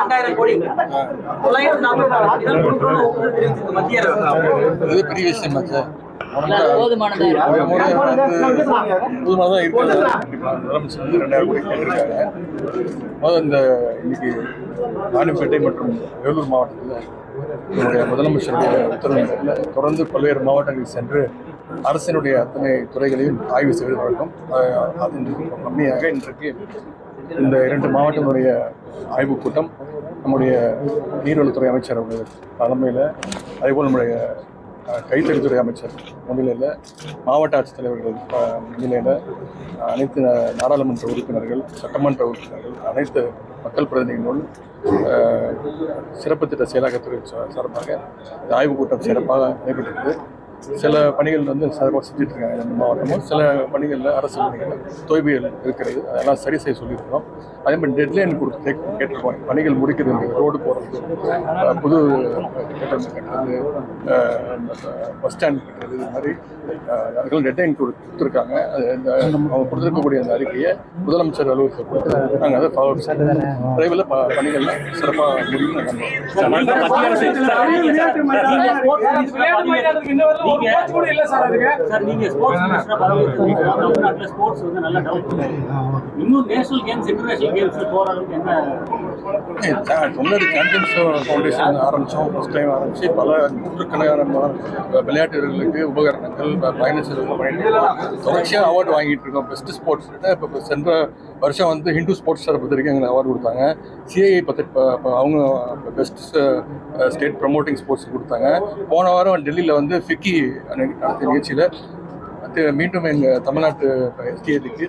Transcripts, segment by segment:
2000 கோடி 940 கோடி மத்திய அரசு பெரிய விஷயம் சார். போதுமானதா முதலமைச்சர் 2000 கோடி கேட்டிருக்காங்க. இந்த இன்னைக்கு ராணிப்பேட்டை மற்றும் வேலூர் மாவட்டத்தில் என்னுடைய முதலமைச்சருடைய உத்தரவுகளில் தொடர்ந்து பல்வேறு மாவட்டங்களில் சென்று அரசினுடைய அத்தனை துறைகளையும் ஆய்வு செய்து வழக்கம். அதன் கம்மியாக இன்றைக்கு இந்த 2 மாவட்டங்களுடைய ஆய்வுக் கூட்டம் நம்முடைய நீர்வளத்துறை அமைச்சர் அவருடைய தலைமையில், அதேபோல் நம்முடைய கைத்தறித்துறை அமைச்சர் முன்னிலையில், மாவட்ட ஆட்சித்தலைவர்கள் முன்னிலையில், அனைத்து நாடாளுமன்ற உறுப்பினர்கள், சட்டமன்ற உறுப்பினர்கள், அனைத்து மக்கள் பிரதிநிதிகள், சிறப்பு திட்ட செயலாக்கத்துறை சார்பாக இந்த ஆய்வுக் கூட்டம் சிறப்பாக நடைபெற்றது. சில பணிகள் சிறப்பாக செஞ்சுட்டு இருக்காங்க 2 மாவட்டமும். சில பணிகளில் அரசு பணிகளில் தொய்வுகள் இருக்கிறது, அதெல்லாம் சரி செய்ய சொல்லியிருக்கிறோம். அதே மாதிரி டெட்லைன் கொடுத்து கேட்டிருக்கோம். பணிகள் முடிக்கிறது, ரோடு போடுறது, புது கட்டணம் கட்டுறது, பஸ் ஸ்டாண்ட் கட்டுறது, இது மாதிரி அதுக்கெல்லாம் டெட்லைன் கொடுத்துருக்காங்க. அவங்க கொடுத்துருக்கக்கூடிய அந்த அறிக்கையை முதலமைச்சர் அலுவலகத்தை கொடுத்து நாங்கள் அதை ஃபாலோ விரைவில் பணிகள்லாம் சிறப்பாக முடியும். முன்னாடி சாம்பியன்ஸ் ஃபவுண்டேஷன் ஆரம்பித்தோம். ஃபர்ஸ்ட் டைம் ஆரம்பித்து பல நூற்றுக்கணக்கான விளையாட்டு வீரர்களுக்கு உபகரணங்கள், பயண செலவு பண்ணிட்டு தொடர்ச்சியாக அவார்டு வாங்கிட்டு இருக்கோம். பெஸ்ட் ஸ்போர்ட்ஸ் இப்போ சென்ற வருஷம் ஹிந்து ஸ்போர்ட்ஸ் ஸ்டாரை பொறுத்த வரைக்கும் எங்களுக்கு அவார்டு கொடுத்தாங்க. சிஐஐ அவங்க பெஸ்ட் ஸ்டேட் ப்ரமோட்டிங் ஸ்போர்ட்ஸ் கொடுத்தாங்க. போன வாரம் டெல்லியில் ஃபிக்கி நடத்திய நிகழ்ச்சியில் மீண்டும் எங்கள் தமிழ்நாட்டு எஸ்டிஏக்கு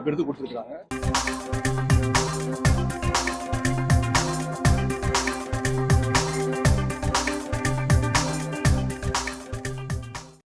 விருது கொடுத்துருக்குறாங்க.